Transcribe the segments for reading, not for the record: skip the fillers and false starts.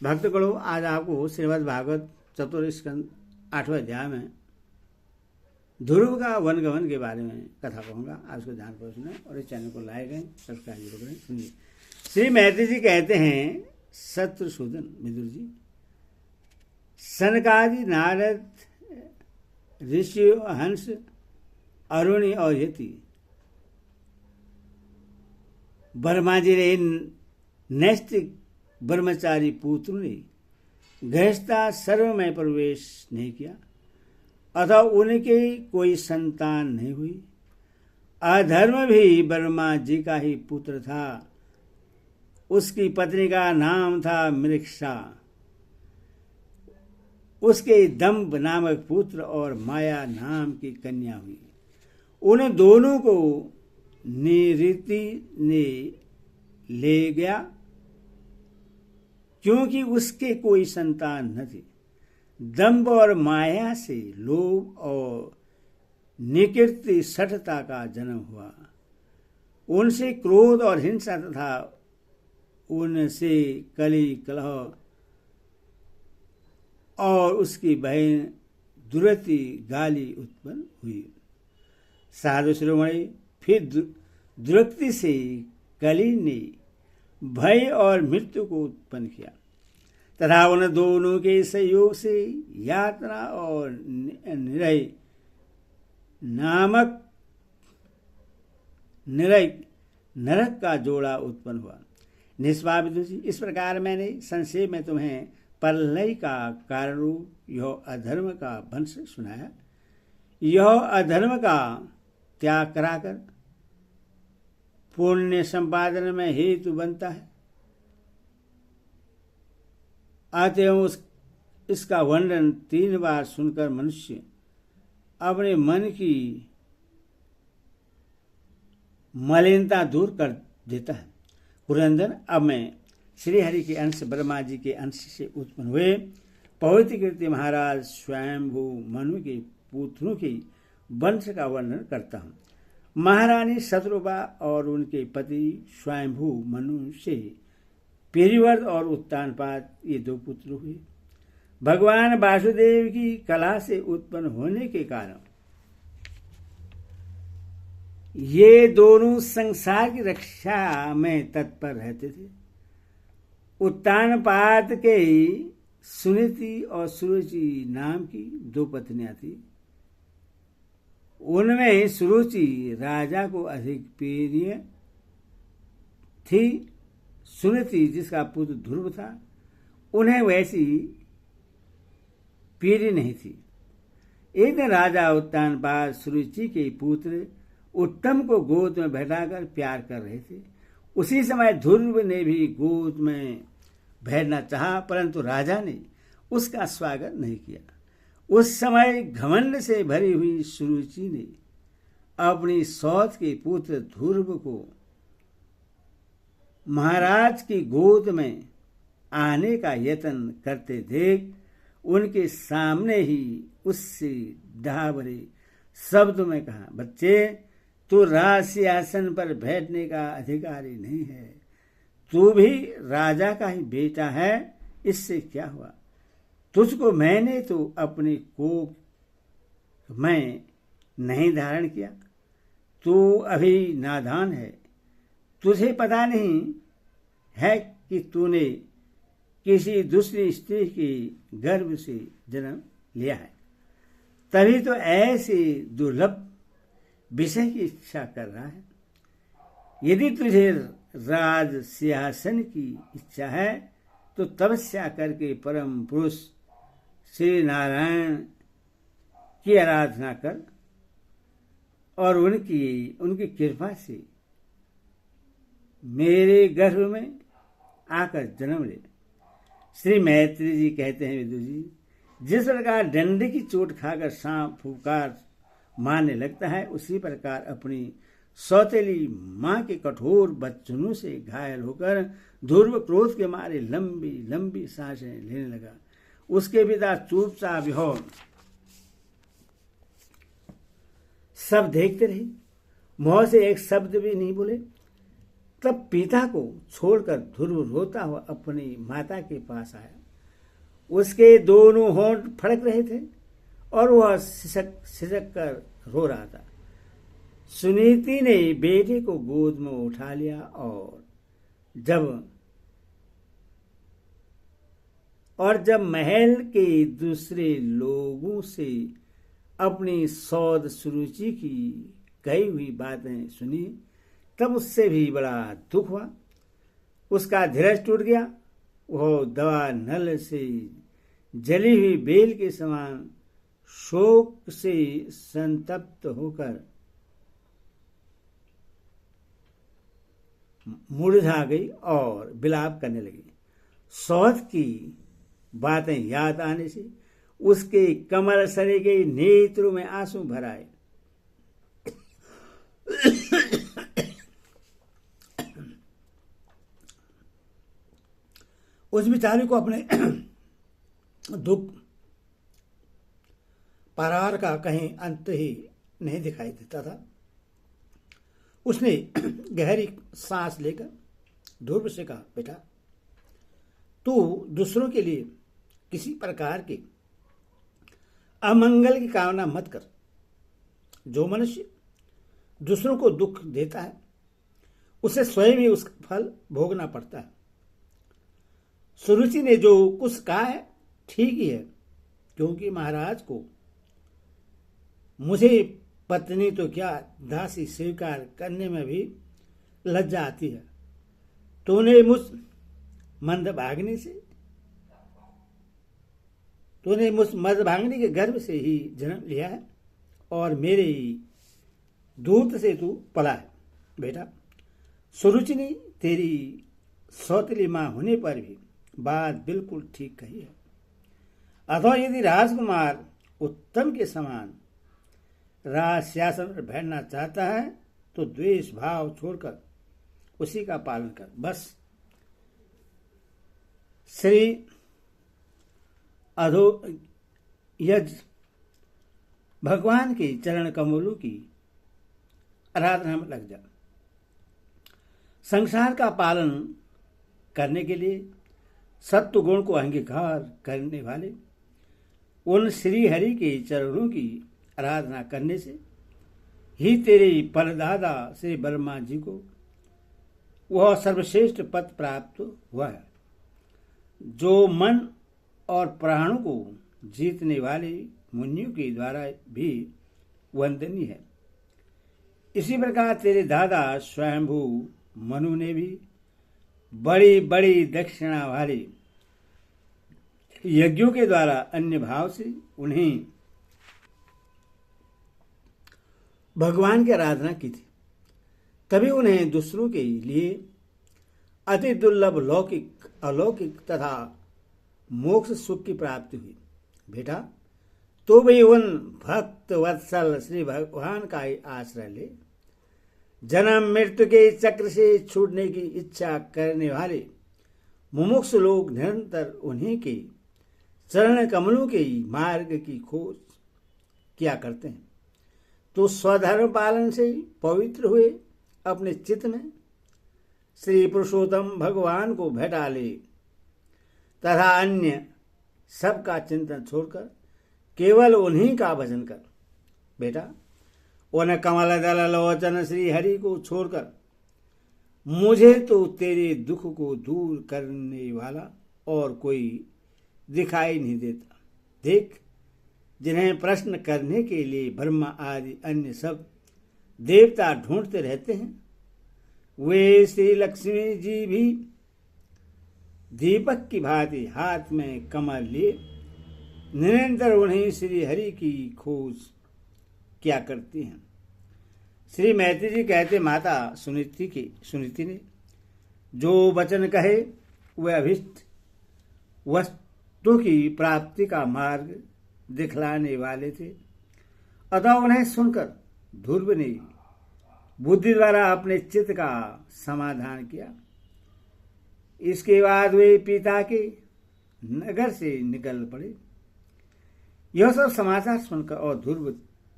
भक्तगणों, आज आपको श्रीमद् भागवत चतुर्थ स्कंद 8वें अध्याय में ध्रुव का वनगमन के बारे में कथा कहूँगा। आज को ध्यान पर सुने और इस चैनल को लाइक करें, सब्सक्राइब जरूर करें। सुनिए, श्री मैत्री जी कहते हैं, शत्रुसूदन विदुर जी, सनकादि नारद ऋषि हंस अरुणि और यति ब्रह्मा जी ने नैष्टिक ब्रह्मचारी पुत्रों ने गृहस्था सर्व में प्रवेश नहीं किया अतः उनके कोई संतान नहीं हुई। अधर्म भी ब्रह्मा जी का ही पुत्र था। उसकी पत्नी का नाम था मृक्षा। उसके दम्भ नामक पुत्र और माया नाम की कन्या हुई। उन दोनों को निऋति ने ले गया क्योंकि उसके कोई संतान न थी। दंभ और माया से लोभ और निकृति सठता का जन्म हुआ। उनसे क्रोध और हिंसा तथा उनसे कली कलह और उसकी बहन दुरति गाली उत्पन्न हुई। साधु शिरोमणि, फिर दुरक्ति से कली ने भय और मृत्यु को उत्पन्न किया तथा उन दोनों के सहयोग से यातना और निरय नामक नरक का जोड़ा उत्पन्न हुआ। निष्पाप विदुर जी, इस प्रकार मैंने संक्षेप में तुम्हें प्रलय का कारण यह अधर्म का वंश सुनाया। यह अधर्म का त्याग कराकर पुण्य संपादन में हेतु बनता है। अतएव इसका वर्णन 3 बार सुनकर मनुष्य अपने मन की मलिनता दूर कर देता है। पुरंदर, अब मैं श्री हरि के अंश ब्रह्मा जी के अंश से उत्पन्न हुए पवित्र कीर्ति महाराज स्वयंभू मनु के पुत्रों के वंश का वर्णन करता हूँ। महारानी शत्रुपा और उनके पति स्वयंभू मनु से पेरिवर्त और उत्तानपाद ये 2 पुत्र हुए। भगवान वासुदेव की कला से उत्पन्न होने के कारण ये दोनों संसार की रक्षा में तत्पर रहते थे। उत्तानपाद के सुनीति और सुरुचि नाम की 2 पत्नियां थी। उनमें सुरुचि राजा को अधिक प्रिय थी। सुनीति, जिसका पुत्र ध्रुव था, उन्हें वैसी प्रिय नहीं थी। एक दिन राजा उत्तानपाद सुरुचि के पुत्र उत्तम को गोद में बैठाकर प्यार कर रहे थे। उसी समय ध्रुव ने भी गोद में बैठना चाहा, परंतु राजा ने उसका स्वागत नहीं किया। उस समय घमंड से भरी हुई सुरुचि ने अपनी सौत के पुत्र ध्रुव को महाराज की गोद में आने का यत्न करते देख उनके सामने ही उससे डहावरे शब्द में कहा, बच्चे, तू राज सिंहासन पर बैठने का अधिकारी नहीं है। तू भी राजा का ही बेटा है। इससे क्या हुआ? तुझको मैंने तो अपने कोख में नहीं धारण किया। तू अभी नादान है। तुझे पता नहीं है कि तूने किसी दूसरी स्त्री के गर्भ से जन्म लिया है। तभी तो ऐसे दुर्लभ विषय की इच्छा कर रहा है। यदि तुझे राज सिंहासन की इच्छा है तो तपस्या करके परम पुरुष श्री नारायण की आराधना कर और उनकी कृपा से मेरे गर्भ में आकर जन्म ले। श्री मैत्री जी कहते हैं, विदुर जी, जिस प्रकार डंडे की चोट खाकर सांप फुफकार मारने लगता है, उसी प्रकार अपनी सौतेली मां के कठोर बचनों से घायल होकर ध्रुव क्रोध के मारे लंबी लंबी सांसें लेने लगा। उसके पिता चुपचाप यह सब देखते रहे, मुंह से एक शब्द भी नहीं बोले। तब पिता को छोड़कर ध्रुव रोता हुआ अपनी माता के पास आया। उसके दोनों होंठ फड़क रहे थे और वह सिसक कर रो रहा था। सुनीति ने बेटे को गोद में उठा लिया और जब महल के दूसरे लोगों से अपनी सौद सुरुचि की कही हुई बातें सुनी, तब उससे भी बड़ा दुख हुआ। उसका धीरज टूट गया। वह दवा नल से जली हुई बेल के समान शोक से संतप्त होकर मुरझा गई और विलाप करने लगी। सौद की बातें याद आने से उसके कमर सरे के नेत्रों में आंसू भर आए। उस बेचारे को अपने दुख पारार का कहीं अंत ही नहीं दिखाई देता था। उसने गहरी सांस लेकर ध्रुव से कहा, बेटा, तू दूसरों के लिए किसी प्रकार के अमंगल की कामना मत कर। जो मनुष्य दूसरों को दुख देता है उसे स्वयं ही उसका फल भोगना पड़ता है। सुरुचि ने जो कुछ कहा है ठीक ही है, क्योंकि महाराज को मुझे पत्नी तो क्या दासी स्वीकार करने में भी लज्जा आती है। तूने मुझ मंदभागिनी के गर्भ से ही जन्म लिया है और मेरे ही दूत से तू पला है। बेटा, सुरुचि ने तेरी सौतेली मां होने पर भी बात बिल्कुल ठीक कही है। अथवा यदि राजकुमार उत्तम के समान राज शासन पर बैठना चाहता है तो द्वेष भाव छोड़कर उसी का पालन कर। बस श्री यज भगवान के चरण कमलों की आराधना में लग जा। संसार का पालन करने के लिए सत्व गुण को अंगीकार करने वाले उन श्री हरि के चरणों की आराधना करने से ही तेरे परदादा श्री ब्रह्मा जी को वह सर्वश्रेष्ठ पद प्राप्त हुआ है, जो मन और प्राणों को जीतने वाले मुनियों के द्वारा भी वंदनीय है। इसी प्रकार तेरे दादा स्वयंभू मनु ने भी बड़ी बड़ी दक्षिणा वाले यज्ञों के द्वारा अन्य भाव से उन्हें भगवान की आराधना की थी। तभी उन्हें दूसरों के लिए अति दुर्लभ लौकिक अलौकिक तथा मोक्ष सुख की प्राप्ति हुई। बेटा, तो भी उन भक्त वत्सल श्री भगवान का ही आश्रय ले। जन्म मृत्यु के चक्र से छूटने की इच्छा करने वाले मुमुक्ष लोग निरंतर उन्हीं के चरण कमलों के ही मार्ग की खोज किया करते हैं। तो स्वधर्म पालन से पवित्र हुए अपने चित्त में श्री पुरुषोत्तम भगवान को भेटा ले तथा अन्य सबका चिंतन छोड़कर केवल उन्हीं का भजन कर। बेटा, उन कमल दल लोचन श्री हरि को छोड़कर मुझे तो तेरे दुख को दूर करने वाला और कोई दिखाई नहीं देता। देख, जिन्हें प्रश्न करने के लिए ब्रह्मा आदि अन्य सब देवता ढूंढते रहते हैं, वे श्री लक्ष्मी जी भी दीपक की भांति हाथ में कमल लिए निरंतर उन्हें श्री हरि की खोज क्या करती हैं। श्री मैत्री जी कहते, माता सुनीति ने जो वचन कहे वे अभिष्ट वस्तु की प्राप्ति का मार्ग दिखलाने वाले थे। अतः उन्हें सुनकर ध्रुव ने बुद्धि द्वारा अपने चित्त का समाधान किया। इसके बाद वे पिता के नगर से निकल पड़े। यह सब समाचार सुनकर और ध्रुव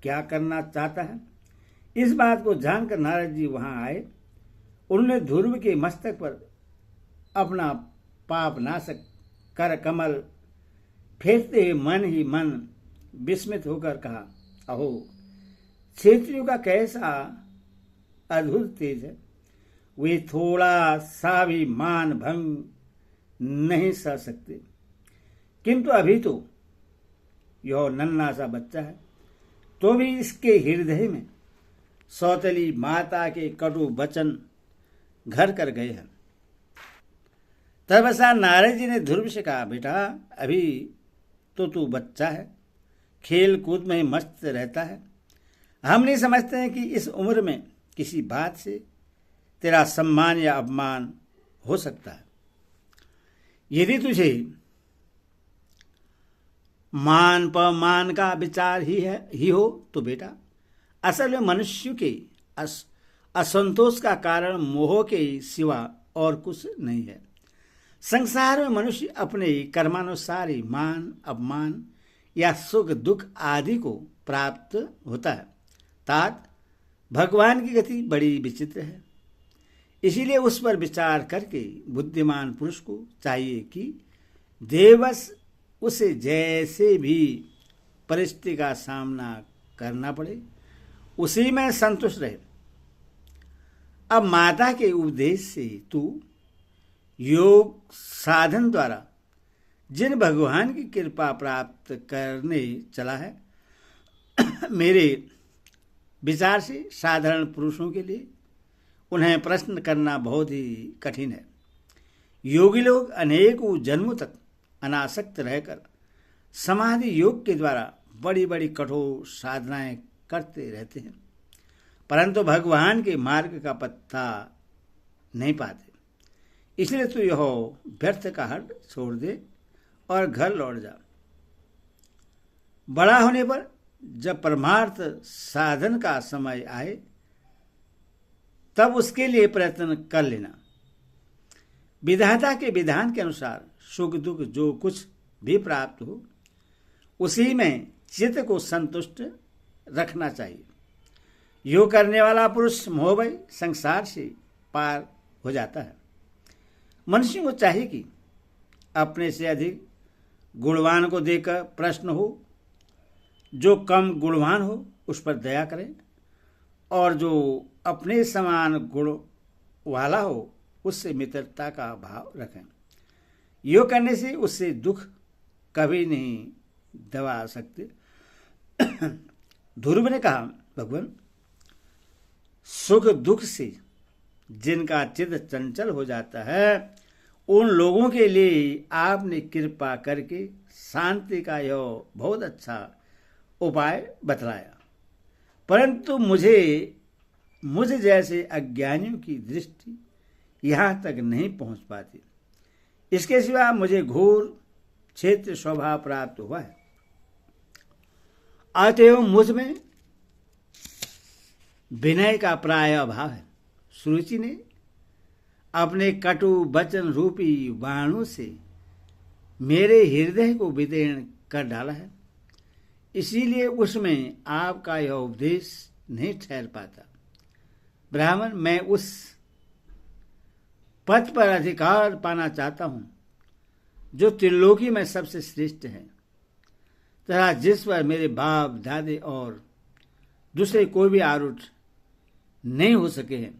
क्या करना चाहता है, इस बात को जानकर नारद जी वहां आए उन्होंने ध्रुव के मस्तक पर अपना पाप नाशक कर कमल फेरते हुए मन ही मन विस्मित होकर कहा, अहो, क्षत्रियों का कैसा अद्भुत तेज है, वे थोड़ा सा भी मान भंग नहीं सह सकते। किंतु अभी तो यह नन्हा सा बच्चा है, तो भी इसके हृदय में सौतेली माता के कटु वचन घर कर गए हैं। तब नारद जी ने ध्रुव से कहा, बेटा अभी तो तू बच्चा है, खेल कूद में ही मस्त रहता है। हम नहीं समझते हैं कि इस उम्र में किसी बात से तेरा सम्मान या अपमान हो सकता है। यदि तुझे मान पमान का विचार ही हो तो बेटा, असल में मनुष्य के असंतोष का कारण मोह के सिवा और कुछ नहीं है। संसार में मनुष्य अपने कर्मानुसार ही मान अपमान या सुख दुख आदि को प्राप्त होता है। तात भगवान की गति बड़ी विचित्र है। इसीलिए उस पर विचार करके बुद्धिमान पुरुष को चाहिए कि देवश उसे जैसे भी परिस्थिति का सामना करना पड़े उसी में संतुष्ट रहे। अब माता के उपदेश से तू योग साधन द्वारा जिन भगवान की कृपा प्राप्त करने चला है, मेरे विचार से साधारण पुरुषों के लिए उन्हें प्रश्न करना बहुत ही कठिन है। योगी लोग अनेकों जन्मों तक अनासक्त रहकर समाधि योग के द्वारा बड़ी बड़ी कठोर साधनाएं करते रहते हैं, परंतु भगवान के मार्ग का पत्ता नहीं पाते। इसलिए तू यह व्यर्थ का हट छोड़ दे और घर लौट जा। बड़ा होने पर जब परमार्थ साधन का समय आए तब उसके लिए प्रयत्न कर लेना। विधाता के विधान के अनुसार सुख दुख जो कुछ भी प्राप्त हो उसी में चित्त को संतुष्ट रखना चाहिए। योग करने वाला पुरुष मोहभय संसार से पार हो जाता है। मनुष्य को चाहिए कि अपने से अधिक गुणवान को देकर प्रश्न हो, जो कम गुणवान हो उस पर दया करें और जो अपने समान गुण वाला हो उससे मित्रता का भाव रखें। योग करने से उससे दुख कभी नहीं दबा सकते। ध्रुव ने कहा, भगवान, सुख दुख से जिनका चित्त चंचल हो जाता है उन लोगों के लिए आपने कृपा करके शांति का यह बहुत अच्छा उपाय बतलाया, परंतु मुझ जैसे अज्ञानियों की दृष्टि यहाँ तक नहीं पहुँच पाती। इसके सिवा मुझे घोर क्षेत्र स्वभाव प्राप्त हुआ है, अतएव मुझ में विनय का प्राय अभाव है। सुरुचि ने अपने कटु वचन रूपी बाणों से मेरे हृदय को विदीर्ण कर डाला है, इसीलिए उसमें आपका यह उपदेश नहीं ठहर पाता। ब्राह्मण, मैं उस पद पर अधिकार पाना चाहता हूं जो त्रिलोकी में सबसे श्रेष्ठ है, तथा जिस पर मेरे बाप दादे और दूसरे कोई भी आरूढ़ नहीं हो सके हैं।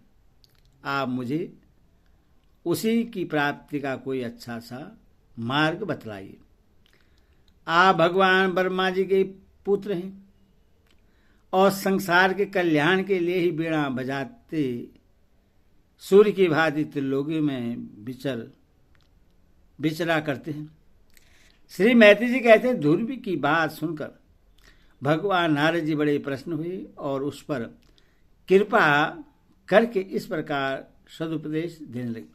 आप मुझे उसी की प्राप्ति का कोई अच्छा सा मार्ग बतलाइए। आप भगवान ब्रह्मा जी के पुत्र हैं और संसार के कल्याण के लिए ही बीड़ा बजाते सूर्य की भांति त्रिलोकी में विचरा करते हैं। श्री मैत्री जी कहते हैं, ध्रुव की बात सुनकर भगवान नारद जी बड़े प्रसन्न हुए और उस पर कृपा करके इस प्रकार सदुपदेश देने लगे।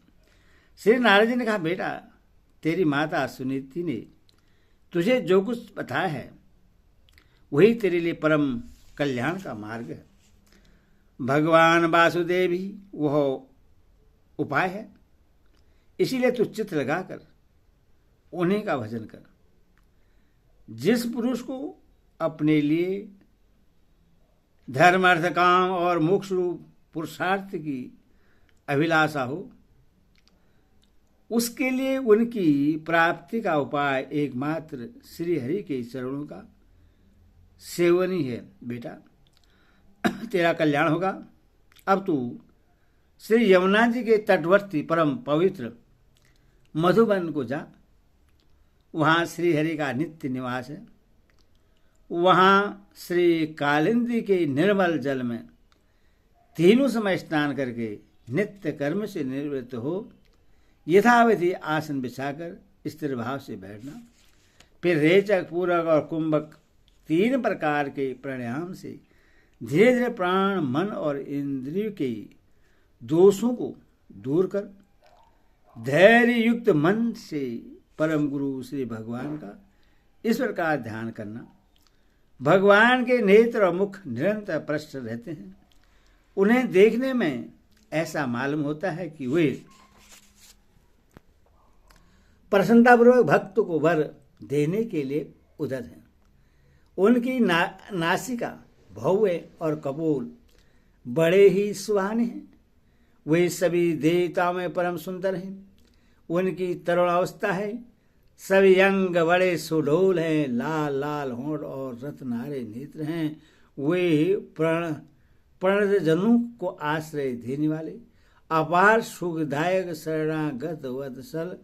श्री नारद जी ने कहा, बेटा, तेरी माता सुनीति ने तुझे जो कुछ बताया है वही तेरे लिए परम कल्याण का मार्ग है। भगवान वासुदेव ही वह उपाय है, इसीलिए तू चित्त लगाकर उन्हीं का भजन कर। जिस पुरुष को अपने लिए धर्म अर्थ काम और मोक्ष रूप पुरुषार्थ की अभिलाषा हो, उसके लिए उनकी प्राप्ति का उपाय एकमात्र श्री हरि के चरणों का सेवन ही है। बेटा, तेरा कल्याण होगा। अब तू श्री यमुना जी के तटवर्ती परम पवित्र मधुबन को जा। वहाँ श्री हरि का नित्य निवास है। वहाँ श्री कालिंदी के निर्मल जल में तीनों समय स्नान करके नित्य कर्म से निवृत्त हो यथाविधि आसन बिछाकर स्थिर भाव से बैठना। फिर रेचक, पूरक और कुंभक 3 प्रकार के प्राणायाम से धीरे धीरे प्राण, मन और इंद्रियों के दोषों को दूर कर धैर्य युक्त मन से परम गुरु श्री भगवान का इस प्रकार ध्यान करना। भगवान के नेत्र और मुख निरंतर प्रसन्न रहते हैं। उन्हें देखने में ऐसा मालूम होता है कि वे प्रसन्नतापूर्वक भक्त को वर देने के लिए उद्यत हैं। उनकी नासिका, भौवे और कपोल बड़े ही सुहाने हैं। वे सभी देवताओं में परम सुंदर हैं। उनकी तरुणावस्था है। सभी अंग बड़े सुडोल हैं। लाल लाल होंठ और रत्नारे नेत्र हैं। वे प्रणतजनों को आश्रय देने वाले, अपार सुखदायक, शरणागत, वत्सल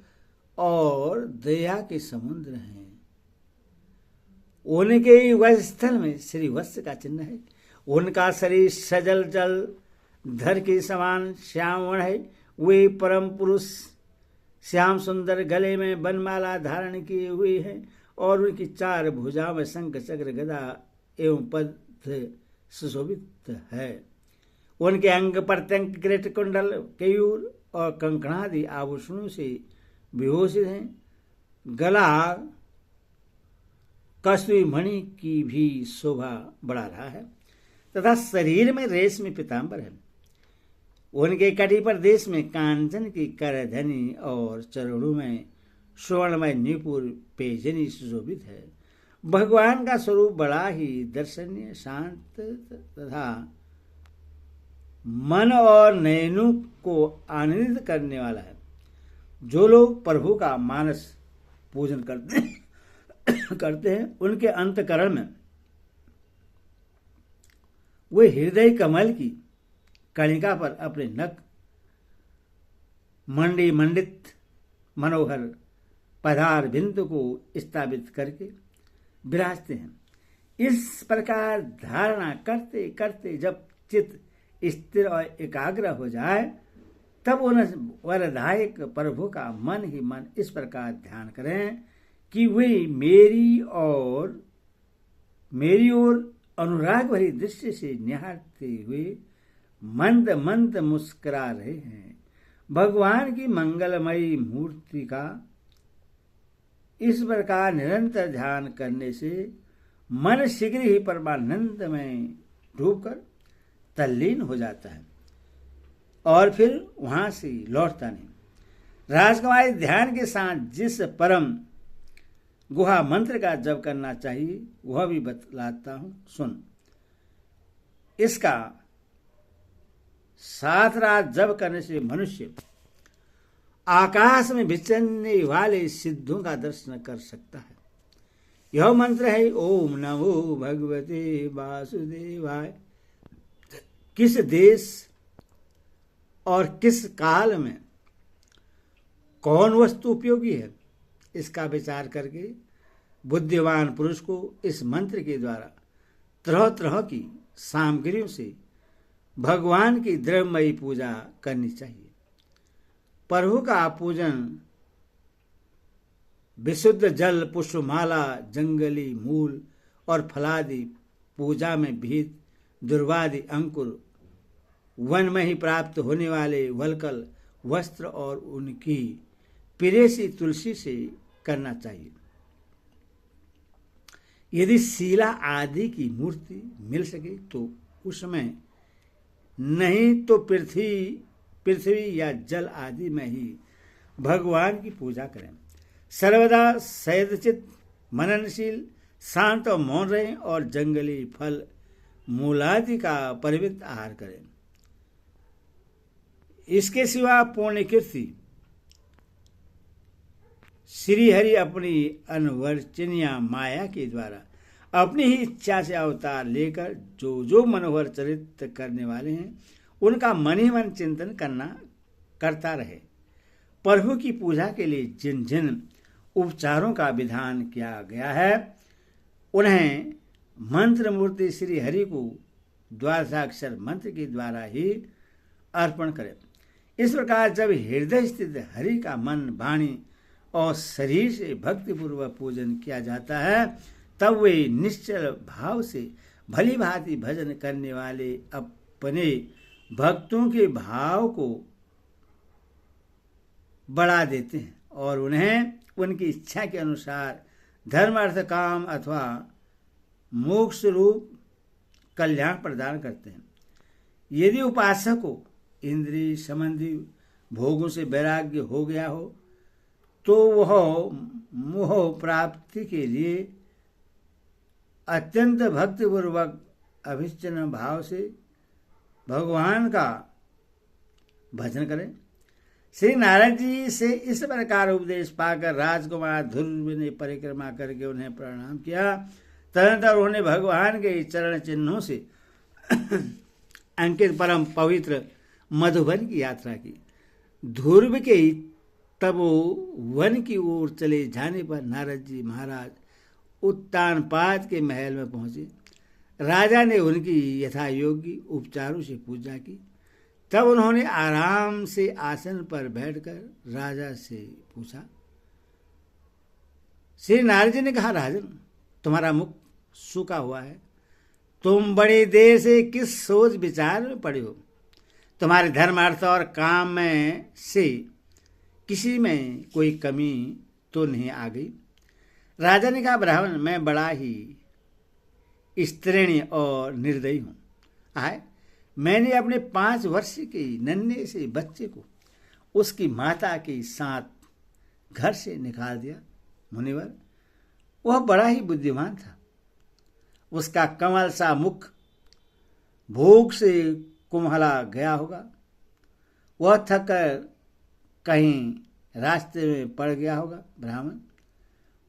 और दया के समुद्र हैं। उनके वक्षस्थल में श्री वत्स का चिन्ह है। उनका शरीर सजल जल धर के समान श्यामवर्ण है। वे परम पुरुष श्याम सुंदर, गले में वनमाला धारण किए हुए हैं और उनकी 4 भुजाओं में शंख, चक्र, गदा एवं पद्म सुशोभित है। उनके अंग प्रत्यंग किरीट, कुंडल, केयूर और कंकणादि आभूषणों से विभूषित हैं। गला कस्तूरी मणि की भी शोभा बढ़ा रहा है तथा शरीर में रेशमी पीतांबर है। उनके कटी प्रदेश में कांचन की करधनी और चरणों में स्वर्णमय नुपुर पेजनी सुशोभित है। भगवान का स्वरूप बड़ा ही दर्शनीय, शांत तथा मन और नयनों को आनंदित करने वाला है। जो लोग प्रभु का मानस पूजन करते हैं उनके अंतकरण में वे हृदय कमल की कणिका पर अपने नख मंडित मनोहर पदार बिंदु को स्थापित करके विराजते हैं। इस प्रकार धारणा करते करते जब चित्त स्थिर और एकाग्र हो जाए तब उन वरदायक प्रभु का मन ही मन इस प्रकार ध्यान करें कि वे मेरी ओर अनुराग भरी दृष्टि से निहारते हुए मंद मंद मुस्कुरा रहे हैं। भगवान की मंगलमयी मूर्ति का इस प्रकार निरंतर ध्यान करने से मन शीघ्र ही परमानंद में डूबकर तल्लीन हो जाता है और फिर वहां से लौटता नहीं। राजकुमारी, ध्यान के साथ जिस परम गुहा मंत्र का जप करना चाहिए वह भी बतलाता हूं, सुन। इसका 7 रात जप करने से मनुष्य आकाश में विचरने वाले सिद्धों का दर्शन कर सकता है। यह मंत्र है ओम नमो भगवते वासुदेवाय। किस देश और किस काल में कौन वस्तु उपयोगी है, इसका विचार करके बुद्धिमान पुरुष को इस मंत्र के द्वारा तरह तरह की सामग्रियों से भगवान की द्रव्यमयी पूजा करनी चाहिए। प्रभु का पूजन विशुद्ध जल, पुष्पमाला, जंगली मूल और फलादि पूजा में भीत, दुर्वादि अंकुर, वन में ही प्राप्त होने वाले वलकल वस्त्र और उनकी पिरेसी तुलसी से करना चाहिए। यदि शीला आदि की मूर्ति मिल सके तो उसमें, नहीं तो पृथ्वी या जल आदि में ही भगवान की पूजा करें। सर्वदा सैदचित, मननशील, शांत और मौन रहें और जंगली फल मूलादि का परिमित आहार करें। इसके सिवा पुण्य कीर्ति श्री हरि अपनी अनवर्चनीय माया के द्वारा अपनी ही इच्छा से अवतार लेकर जो जो मनोहर चरित्र करने वाले हैं उनका मन ही मन चिंतन करता रहे। प्रभु की पूजा के लिए जिन जिन उपचारों का विधान किया गया है उन्हें मंत्र मूर्ति श्री हरि को द्वादशाक्षर मंत्र के द्वारा ही अर्पण करें। इस प्रकार जब हृदय स्थित हरि का मन, वाणी और शरीर से भक्तिपूर्वक पूजन किया जाता है तब वे निश्चल भाव से भली भांति भजन करने वाले अपने भक्तों के भाव को बढ़ा देते हैं और उन्हें उनकी इच्छा के अनुसार धर्म, अर्थ, काम अथवा मोक्ष रूप कल्याण प्रदान करते हैं। यदि उपासक को इंद्रिय संबंधी भोगों से वैराग्य हो गया हो तो वह मोह प्राप्ति के लिए अत्यंत भक्तिपूर्वक अभिचन्न भाव से भगवान का भजन करें। श्री नारद जी से इस प्रकार उपदेश पाकर राजकुमार ध्रुव ने परिक्रमा करके उन्हें प्रणाम किया। तदनंतर उन्होंने भगवान के चरण चिन्हों से अंकित परम पवित्र मधुबन की यात्रा की। ध्रुव के तपोवन की ओर चले जाने पर नारद जी महाराज उत्तानपाद के महल में पहुंचे। राजा ने उनकी यथा योग्य उपचारों से पूजा की। तब उन्होंने आराम से आसन पर बैठकर राजा से पूछा। श्री नारद जी ने कहा, राजन, तुम्हारा मुख सूखा हुआ है। तुम बड़ी देर से किस सोच विचार में पड़े हो? तुम्हारे धर्म, अर्थ और काम में से किसी में कोई कमी तो नहीं आ गई? राजा ने कहा, ब्राह्मण, मैं बड़ा ही स्त्रीण और निर्दयी हूँ। आए, मैंने अपने 5 वर्ष के नन्हे से बच्चे को उसकी माता के साथ घर से निकाल दिया। मुनिवर, वह बड़ा ही बुद्धिमान था। उसका कमल सा मुख भूख से कुम्हला गया होगा। वह थक कर कहीं रास्ते में पड़ गया होगा। ब्राह्मण,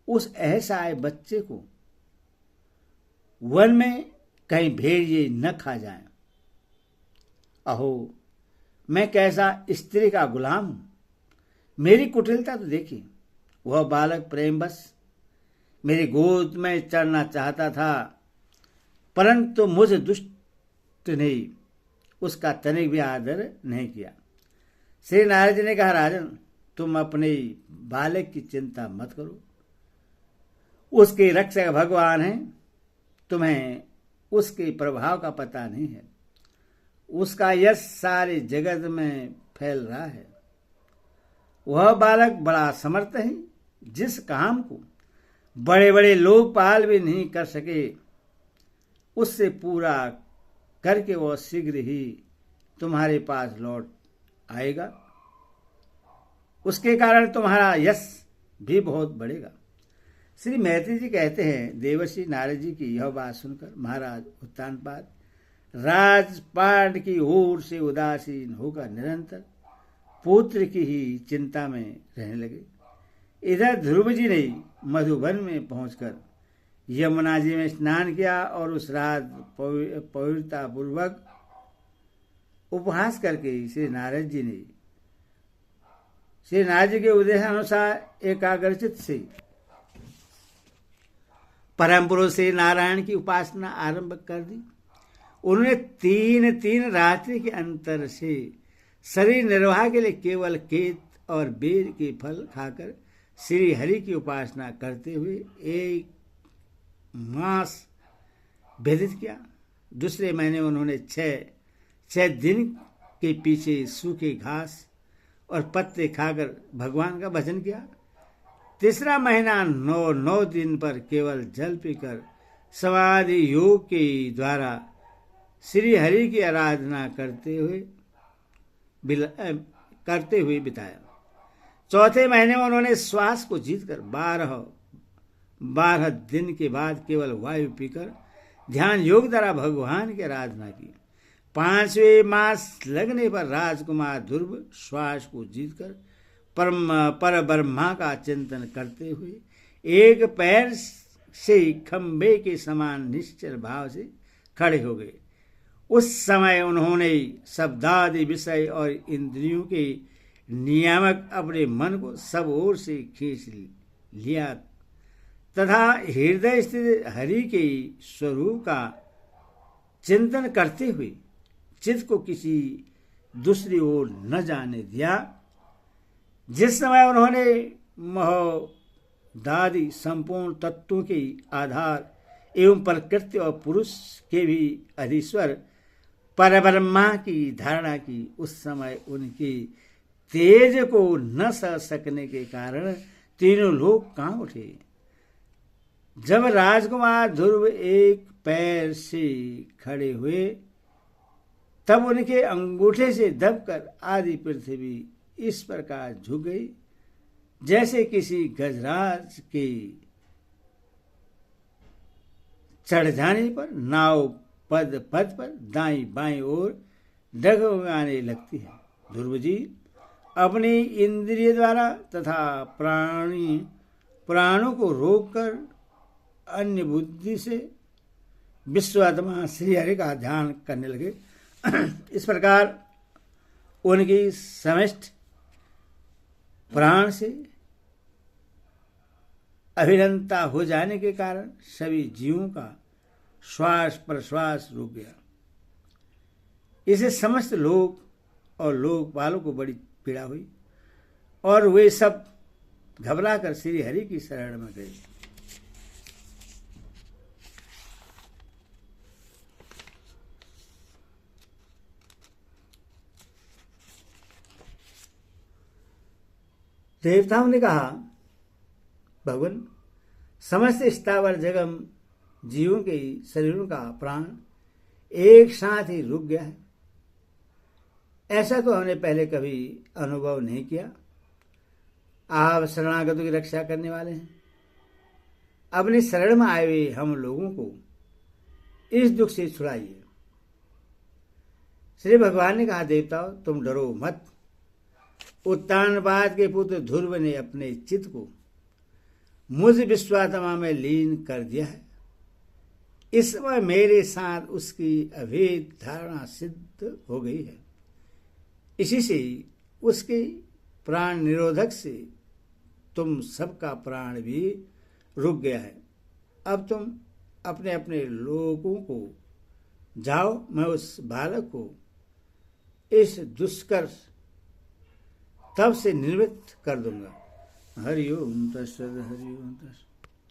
उस असहाय बच्चे को वन में कहीं भेड़िए न खा जाएं। अहो, मैं कैसा स्त्री का गुलाम हूं। मेरी कुटिलता तो देखिए। वह बालक प्रेमवश मेरी गोद में चढ़ना चाहता था, परंतु मुझ दुष्ट ने उसका तनिक भी आदर नहीं किया। श्री नारद जी ने कहा, राजन, तुम अपने बालक की चिंता मत करो। उसके रक्षक भगवान हैं। तुम्हें उसके प्रभाव का पता नहीं है। उसका यश सारे जगत में फैल रहा है। वह बालक बड़ा समर्थ है। जिस काम को बड़े बड़े लोकपाल भी नहीं कर सके, उससे पूरा करके वह शीघ्र ही तुम्हारे पास लौट आएगा। उसके कारण तुम्हारा यश भी बहुत बढ़ेगा। श्री मैत्री जी कहते हैं, देवर्षि नारद जी की यह बात सुनकर महाराज उत्तानपाद राजपाट की ओर से उदासीन होकर निरंतर पुत्र की ही चिंता में रहने लगे। इधर ध्रुव जी ने मधुबन में पहुंचकर यमुना जी में स्नान किया और उस रात पवित्रता पूर्वक उपहास करके श्री नारद जी के उपदेशानुसार एकाग्रचित से परम पुरुष श्री नारायण की उपासना आरंभ कर दी। उन्होंने 3 रात्रि के अंतर से शरीर निर्वाह के लिए केवल केत और बेर के फल खाकर श्री हरि की उपासना करते हुए 1 मास व्यतीत किया। दूसरे महीने उन्होंने 6 दिन के पीछे सूखे घास और पत्ते खाकर भगवान का भजन किया। तीसरा महीना 9 दिन पर केवल जल पीकर समाधि योग के द्वारा श्री हरि की आराधना करते हुए बिताया। चौथे महीने में उन्होंने श्वास को जीतकर 12 दिन के बाद केवल वायु पीकर ध्यान योग द्वारा भगवान की आराधना की। 5वें मास लगने पर राजकुमार ध्रुव श्वास को जीतकर पर ब्रह्मा का चिंतन करते हुए एक पैर से खंबे के समान निश्चल भाव से खड़े हो गए। उस समय उन्होंने शब्दादि विषय और इंद्रियों के नियामक अपने मन को सब ओर से खींच लिया तथा हृदय स्थित हरि के स्वरूप का चिंतन करते हुए चित्त को किसी दूसरी ओर न जाने दिया। जिस समय उन्होंने महोदादि संपूर्ण तत्वों के आधार एवं प्रकृति और पुरुष के भी अधीश्वर परब्रह्मा की धारणा की, उस समय उनके तेज को न सह सकने के कारण तीनों लोग कांप उठे। जब राजकुमार ध्रुव एक पैर से खड़े हुए तब उनके अंगूठे से दबकर आदि पृथ्वी इस प्रकार झुक गई जैसे किसी गजराज के चढ़ जाने पर नाव पद पर दाई बाई ओर डगमगाने लगती है। ध्रुव जी अपनी इंद्रिय द्वारा तथा प्राणों को रोककर अन्य बुद्धि से विश्वात्मा श्री हरि का ध्यान करने लगे। इस प्रकार उनकी समस्त प्राण से अभिन्नता हो जाने के कारण सभी जीवों का श्वास प्रश्वास रुक गया। इसे समस्त लोक और लोकपालों को बड़ी पीड़ा हुई और वे सब घबराकर श्री हरि की शरण में गए। देवताओं ने कहा, भगवान, समस्त स्थावर जगम जीवों के शरीरों का प्राण एक साथ ही रुक गया है। ऐसा तो हमने पहले कभी अनुभव नहीं किया। आप शरणागतों की रक्षा करने वाले हैं। अपनी शरण में आए हुए हम लोगों को इस दुख से छुड़ाइए। श्री भगवान ने कहा, देवताओं, तुम डरो मत। उत्तानपाद के पुत्र ध्रुव ने अपने चित्त को मुझ विश्वात्मा में लीन कर दिया है। इस समय मेरे साथ उसकी अभेद धारणा सिद्ध हो गई है। इसी से उसके प्राण निरोधक से तुम सबका प्राण भी रुक गया है। अब तुम अपने अपने लोगों को जाओ, मैं उस बालक को इस दुष्कर तब से निवृत्त कर दूंगा। हरि ओम तत्सत, हरि ओम तत्सत।